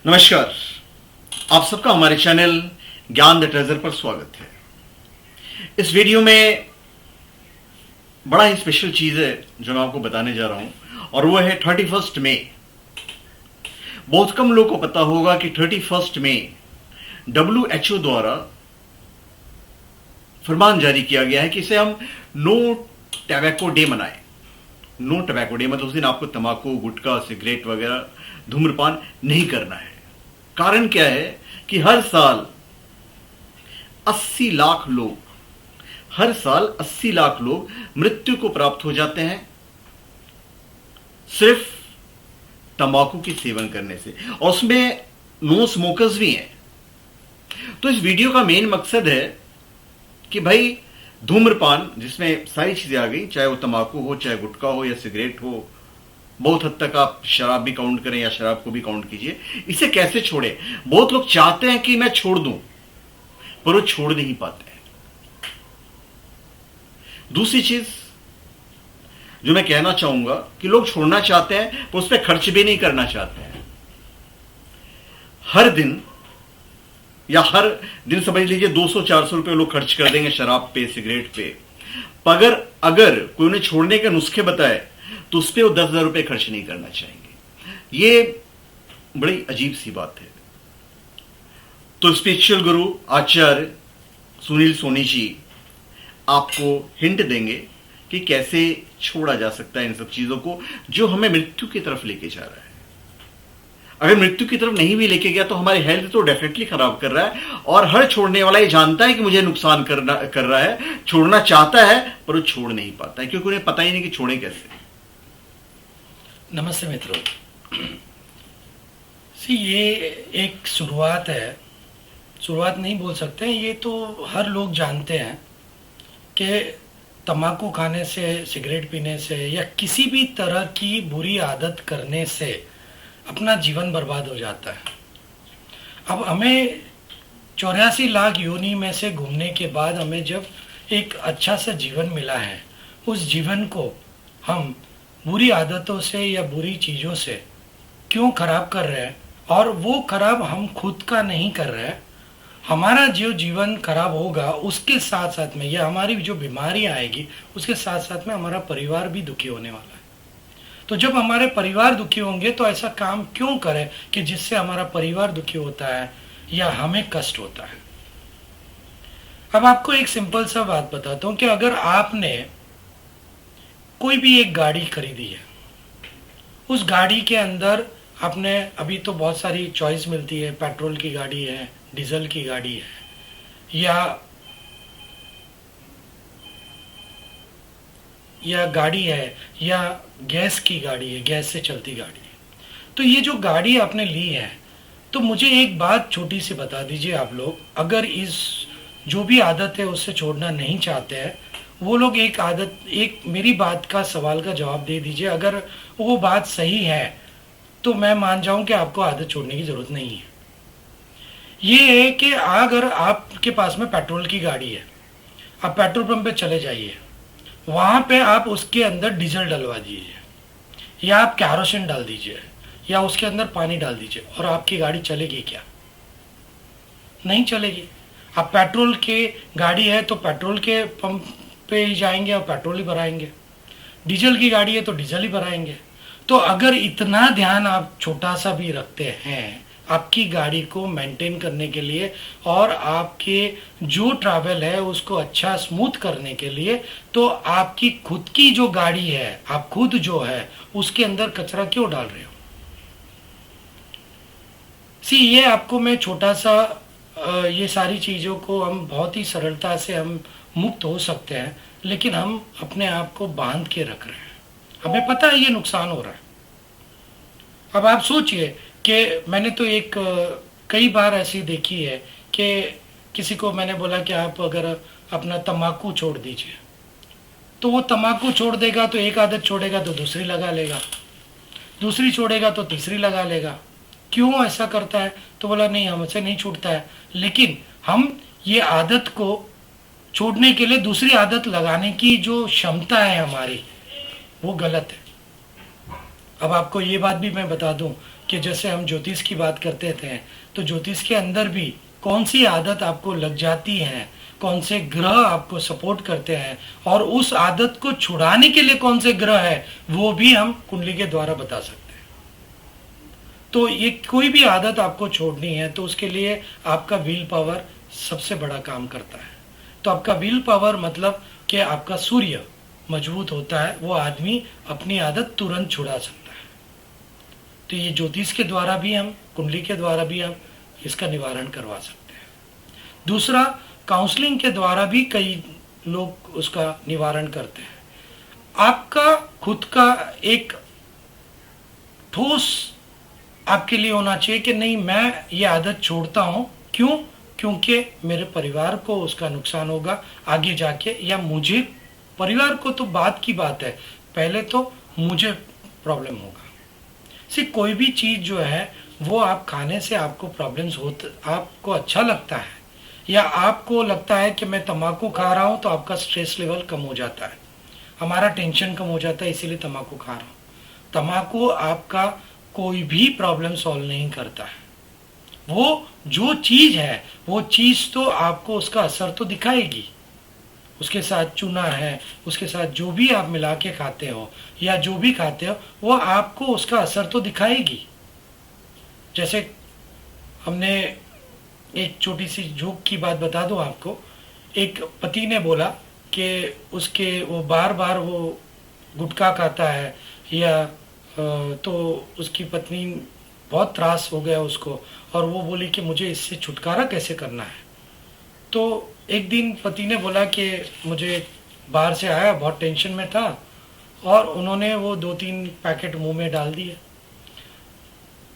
नमस्कार। आप सबका हमारे चैनल ज्ञान द ट्रेजर पर स्वागत है। इस वीडियो में बड़ा ही स्पेशल चीज है जो मैं आपको बताने जा रहा हूं और वो है 31 मई। बहुत कम लोगों को पता होगा कि 31 मई WHO द्वारा फरमान जारी किया गया है कि इसे हम नो टैबैको डे मनाएं। नो टैबैको डे मतलब उस दिन आपको तंबाकू, गुटखा, सिगरेट वगैरह धूम्रपान नहीं करना है। कारण क्या है कि हर साल 80 लाख लोग मृत्यु को प्राप्त हो जाते हैं सिर्फ तंबाकू के सेवन करने से, और उसमें नो स्मोकर्स भी हैं। तो इस वीडियो का मेन मकसद है कि भाई धूम्रपान, जिसमें सारी चीजें आ गई, चाहे वो तंबाकू हो, चाहे गुटखा हो या सिगरेट हो, बहुत हद तक आप शराब भी काउंट करें या शराब को भी काउंट कीजिए, इसे कैसे छोड़े। बहुत लोग चाहते हैं कि मैं छोड़ दूं, पर वो छोड़ नहीं पाते हैं। दूसरी चीज जो मैं कहना चाहूंगा कि लोग छोड़ना चाहते हैं पर उस पर खर्च भी नहीं करना चाहते हैं। हर दिन समझ लीजिए 200-400 रुपए लोग खर्च कर देंगे शराब पे, सिगरेट पे। अगर कोई उन्हें छोड़ने के नुस्खे बताए तो उस पर वो 10,000 रुपए खर्च नहीं करना चाहेंगे। ये बड़ी अजीब सी बात है। तो स्पिरिचुअल गुरु आचार्य सुनील सोनी जी आपको हिंट देंगे कि कैसे छोड़ा जा सकता है इन सब चीजों को जो हमें मृत्यु की तरफ लेके जा रहा है। अगर मृत्यु की तरफ नहीं भी लेके गया तो हमारी हेल्थ तो डेफिनेटली खराब कर रहा है, और हर छोड़ने वाला ये जानता है कि मुझे नुकसान कर रहा है, छोड़ना चाहता है पर वो छोड़ नहीं पाता है क्योंकि उन्हें पता ही नहीं कि छोड़े कैसे। नमस्ते मित्रों। ये एक शुरुआत है, शुरुआत नहीं बोल सकते हैं, ये तो हर लोग जानते हैं कि तंबाकू खाने से, सिगरेट पीने से या किसी भी तरह की बुरी आदत करने से अपना जीवन बर्बाद हो जाता है। अब हमें 84 लाख योनि में से घूमने के बाद हमें जब एक अच्छा सा जीवन मिला है, उस जीवन को हम बुरी आदतों से या बुरी चीज़ों से क्यों खराब कर रहे हैं? और वो खराब हम खुद का नहीं कर रहे हैं, हमारा जो जीवन खराब होगा उसके साथ साथ में, या हमारी जो बीमारी आएगी उसके साथ साथ में हमारा परिवार भी दुखी होने वाला है। तो जब हमारे परिवार दुखी होंगे तो ऐसा काम क्यों करें कि जिससे हमारा परिवार दुखी होता है या हमें कष्ट होता है। अब आपको एक सिंपल सा बात बताता हूँ कि अगर आपने कोई भी एक गाड़ी खरीदी है, उस गाड़ी के अंदर आपने, अभी तो बहुत सारी चॉइस मिलती है, पेट्रोल की गाड़ी है, डीजल की गाड़ी है, या गाड़ी है, या गैस की गाड़ी है, गैस से चलती गाड़ी है। तो ये जो गाड़ी आपने ली है, तो मुझे एक बात छोटी सी बता दीजिए आप लोग, अगर इस जो भी आदत है उससे छोड़ना नहीं चाहते हैं, वो लोग एक मेरी बात का, सवाल का जवाब दे दीजिए। अगर वो बात सही है तो मैं मान जाऊं कि आपको आदत छोड़ने की जरूरत नहीं है। ये है कि अगर आपके पास में पेट्रोल की गाड़ी है, आप पेट्रोल पंप पे चले जाइए, वहां पे आप उसके अंदर डीजल डलवा दीजिए या आप कैरोसिन डाल दीजिए या उसके अंदर पानी डाल दीजिए, और आपकी गाड़ी चलेगी क्या? नहीं चलेगी। आप पेट्रोल की गाड़ी है तो पेट्रोल के पंप पे ही जाएंगे और पेट्रोल ही भराएंगे, डीजल की गाड़ी है तो डीजल ही भराएंगे। तो अगर इतना ध्यान आप छोटा सा भी रखते हैं आपकी गाड़ी को मेंटेन करने के लिए और आपके जो ट्रैवल है उसको अच्छा स्मूथ करने के लिए, तो आपकी खुद की जो गाड़ी है, आप खुद जो है उसके अंदर कचरा क्यों डाल रहे हो? ये आपको मैं छोटा सा, ये सारी चीज़ों को हम बहुत ही सरलता से हम मुक्त हो सकते हैं, लेकिन हम अपने आप को बांध के रख रहे हैं। हमें पता है ये नुकसान हो रहा है। अब आप सोचिए कि मैंने तो कई बार ऐसी देखी है कि किसी को मैंने बोला कि आप अगर अपना तंबाकू छोड़ दीजिए, तो वो तंबाकू छोड़ देगा तो एक आदत छोड़ेगा तो दूसरी लगा लेगा, दूसरी छोड़ेगा तो तीसरी लगा लेगा। क्यों ऐसा करता है? तो बोला नहीं, हमसे नहीं छूटता है। लेकिन हम ये आदत को छोड़ने के लिए दूसरी आदत लगाने की जो क्षमता है हमारी, वो गलत है। अब आपको ये बात भी मैं बता दूं कि जैसे हम ज्योतिष की बात करते थे, तो ज्योतिष के अंदर भी कौन सी आदत आपको लग जाती है, कौन से ग्रह आपको सपोर्ट करते हैं, और उस आदत को छुड़ाने के लिए कौन से ग्रह है, वो भी हम कुंडली के द्वारा बता सकते हैं। तो ये कोई भी आदत आपको छोड़नी है तो उसके लिए आपका विल पावर सबसे बड़ा काम करता है। तो आपका विल पावर मतलब कि आपका सूर्य मजबूत होता है, वो आदमी अपनी आदत तुरंत छुड़ा सकता है। तो ये ज्योतिष के द्वारा भी हम, कुंडली के द्वारा भी हम इसका निवारण करवा सकते हैं। दूसरा, काउंसलिंग के द्वारा भी कई लोग उसका निवारण करते हैं। आपका खुद का एक ठोस आपके लिए होना चाहिए कि नहीं, मैं ये आदत छोड़ता हूं, क्यों? क्योंकि मेरे परिवार को उसका नुकसान होगा आगे जाके, या मुझे, परिवार को तो बात की बात है, पहले तो मुझे प्रॉब्लम होगा। कोई भी चीज जो है वो आप खाने से आपको प्रॉब्लम्स होते, आपको अच्छा लगता है, या आपको लगता है कि मैं तंबाकू खा रहा हूं तो आपका स्ट्रेस लेवल कम हो जाता है, हमारा टेंशन कम हो जाता है, इसीलिए तंबाकू खा रहा हूं। तंबाकू आपका कोई भी प्रॉब्लम सॉल्व नहीं करता है। वो जो चीज है वो चीज तो आपको उसका असर तो दिखाएगी। उसके साथ चूना है, उसके साथ जो भी आप मिला के खाते हो या जो भी खाते हो, वो आपको उसका असर तो दिखाएगी। जैसे हमने एक छोटी सी जोक की बात बता दूं आपको। एक पति ने बोला कि उसके वो बार बार वो गुटखा खाता है, या तो उसकी पत्नी बहुत त्रास हो गया उसको, और वो बोली कि मुझे इससे छुटकारा कैसे करना है। तो एक दिन पति ने बोला कि मुझे बाहर से आया, बहुत टेंशन में था, और उन्होंने वो 2-3 पैकेट मुंह में डाल दिए,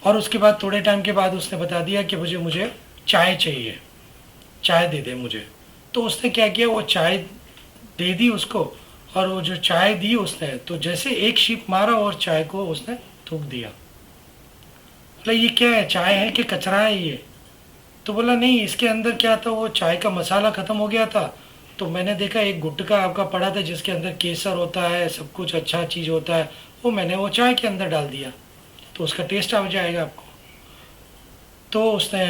और उसके बाद थोड़े टाइम के बाद उसने बता दिया कि मुझे चाय चाहिए, चाय दे दे मुझे। तो उसने क्या किया, वो चाय दे दी उसको, और वो जो चाय दी उसने, तो जैसे एक शीप मारा और चाय को उसने थूक दिया। बोला ये क्या है, चाय है कि कचरा है ये? तो बोला नहीं, इसके अंदर क्या था, वो चाय का मसाला खत्म हो गया था, तो मैंने देखा एक गुटखा आपका पड़ा था जिसके अंदर केसर होता है, सब कुछ अच्छा चीज़ होता है, वो मैंने वो चाय के अंदर डाल दिया, तो उसका टेस्ट आ जाएगा आपको। तो उसने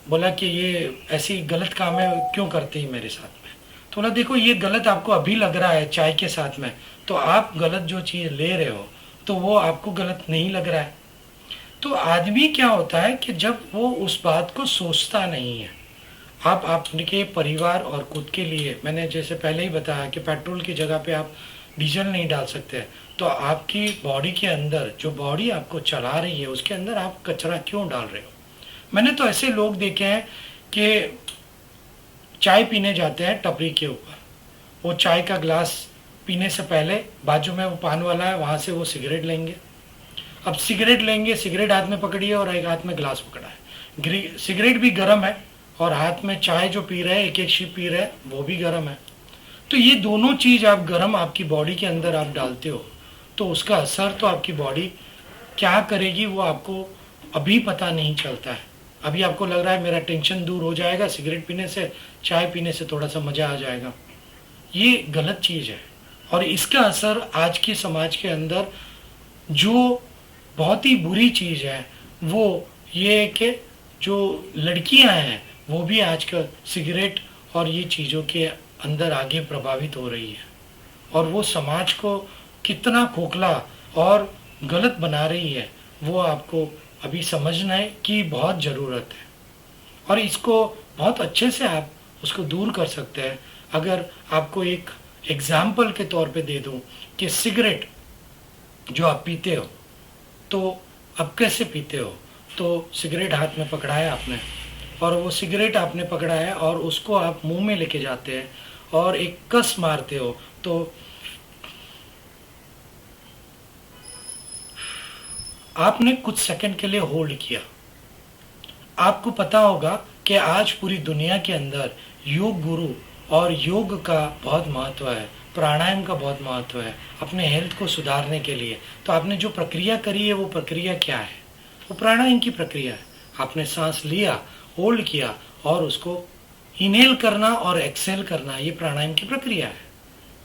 बोला कि ये ऐसी गलत काम है, क्यों करते ही मेरे साथ में? तो बोला देखो, ये गलत आपको अभी लग रहा है चाय के साथ में, तो आप गलत जो चीज़ ले रहे हो तो वो आपको गलत नहीं लग रहा है। तो आदमी क्या होता है कि जब वो उस बात को सोचता नहीं है, आप आपके परिवार और खुद के लिए, मैंने जैसे पहले ही बताया कि पेट्रोल की जगह पे आप डीजल नहीं डाल सकते, तो आपकी बॉडी के अंदर, जो बॉडी आपको चला रही है, उसके अंदर आप कचरा क्यों डाल रहे हो? मैंने तो ऐसे लोग देखे हैं कि चाय पीने जाते हैं टपरी के ऊपर, वो चाय का ग्लास पीने से पहले बाजू में वो पान वाला है, वहाँ से वो सिगरेट लेंगे। अब सिगरेट लेंगे, सिगरेट हाथ में पकड़ी है और एक हाथ में ग्लास पकड़ा है, सिगरेट भी गर्म है, और हाथ में चाय जो पी रहे हैं, एक एक शिप पी रहे हैं, वो भी गर्म है। तो ये दोनों चीज़ आप गर्म आपकी बॉडी के अंदर आप डालते हो, तो उसका असर तो आपकी बॉडी क्या करेगी वो आपको अभी पता नहीं चलता है। अभी आपको लग रहा है मेरा टेंशन दूर हो जाएगा सिगरेट पीने से, चाय पीने से थोड़ा सा मज़ा आ जाएगा। ये गलत चीज़ है, और इसका असर आज के समाज के अंदर जो बहुत ही बुरी चीज़ है वो ये है कि जो लड़कियां हैं वो भी आजकल सिगरेट और ये चीज़ों के अंदर आगे प्रभावित हो रही है, और वो समाज को कितना खोखला और गलत बना रही है वो आपको अभी समझना है कि बहुत ज़रूरत है, और इसको बहुत अच्छे से आप उसको दूर कर सकते हैं। अगर आपको एक एग्जाम्पल के तौर पे दे दूं कि सिगरेट जो आप पीते हो, तो अब कैसे पीते हो? तो सिगरेट हाथ में पकड़ा है आपने, और वो सिगरेट आपने पकड़ा है और उसको आप मुंह में लेके जाते हैं और एक कस मारते हो, तो आपने कुछ सेकंड के लिए होल्ड किया। आपको पता होगा कि आज पूरी दुनिया के अंदर योग गुरु और योग का बहुत महत्व है, प्राणायाम का बहुत महत्व है अपने हेल्थ को सुधारने के लिए। तो आपने जो प्रक्रिया करी है वो प्रक्रिया क्या है? वो प्राणायाम की प्रक्रिया है। आपने सांस लिया, होल्ड किया और उसको इनहेल करना और एक्सेल करना, ये प्राणायाम की प्रक्रिया है।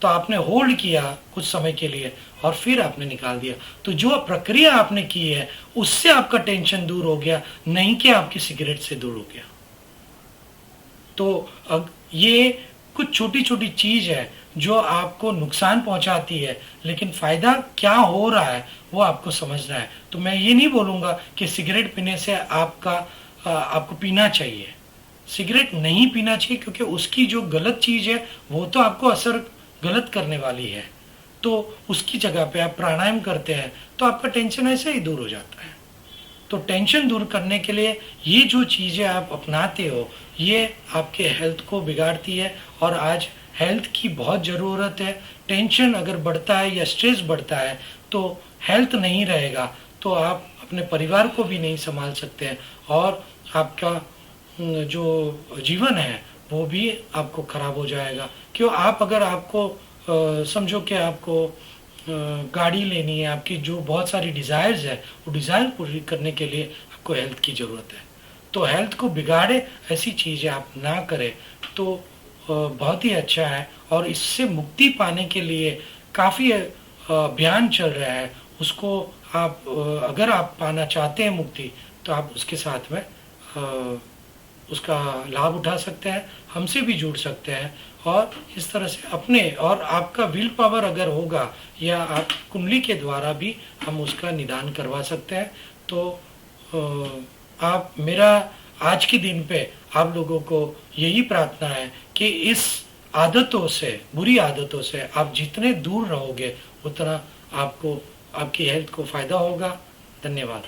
तो आपने होल्ड किया कुछ समय के लिए और फिर आपने निकाल दिया, तो जो प्रक्रिया आपने की है उससे आपका टेंशन दूर हो गया, नहीं कि आपकी सिगरेट से दूर हो गया। तो अब ये कुछ छोटी छोटी चीज है जो आपको नुकसान पहुंचाती है, लेकिन फायदा क्या हो रहा है वो आपको समझना है। तो मैं ये नहीं बोलूंगा कि सिगरेट पीने से आपको पीना चाहिए, सिगरेट नहीं पीना चाहिए, क्योंकि उसकी जो गलत चीज है वो तो आपको असर गलत करने वाली है। तो उसकी जगह पे आप प्राणायाम करते हैं तो आपका टेंशन ऐसे ही दूर हो जाता है। तो टेंशन दूर करने के लिए ये जो चीजें आप अपनाते हो ये आपके हेल्थ को बिगाड़ती है, और आज हेल्थ की बहुत ज़रूरत है। टेंशन अगर बढ़ता है या स्ट्रेस बढ़ता है तो हेल्थ नहीं रहेगा, तो आप अपने परिवार को भी नहीं संभाल सकते हैं, और आपका जो जीवन है वो भी आपको खराब हो जाएगा। क्यों, आप अगर आपको समझो कि आपको गाड़ी लेनी है, आपकी जो बहुत सारी डिज़ायर्स है वो डिज़ायर पूरी करने के लिए आपको हेल्थ की ज़रूरत है। तो हेल्थ को बिगाड़े ऐसी चीज़ें आप ना करें तो बहुत ही अच्छा है। और इससे मुक्ति पाने के लिए काफ़ी अभियान चल रहा है, उसको आप अगर आप पाना चाहते हैं मुक्ति तो आप उसके साथ में उसका लाभ उठा सकते हैं, हमसे भी जुड़ सकते हैं, और इस तरह से अपने और आपका विल पावर अगर होगा या आप कुंडली के द्वारा भी हम उसका निदान करवा सकते हैं। तो आप मेरा आज के दिन पे आप लोगों को यही प्रार्थना है कि इस आदतों से, बुरी आदतों से आप जितने दूर रहोगे उतना आपको आपकी हेल्थ को फायदा होगा। धन्यवाद।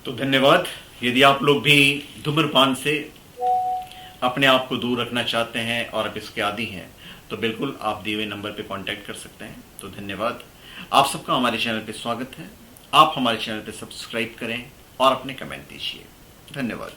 तो धन्यवाद। यदि आप लोग भी धूम्रपान से अपने आप को दूर रखना चाहते हैं और आप इसके आदी हैं तो बिल्कुल आप दिए हुए नंबर पे कांटेक्ट कर सकते हैं। तो धन्यवाद। आप सबका हमारे चैनल पे स्वागत है। आप हमारे चैनल पे सब्सक्राइब करें और अपने कमेंट दीजिए। धन्यवाद।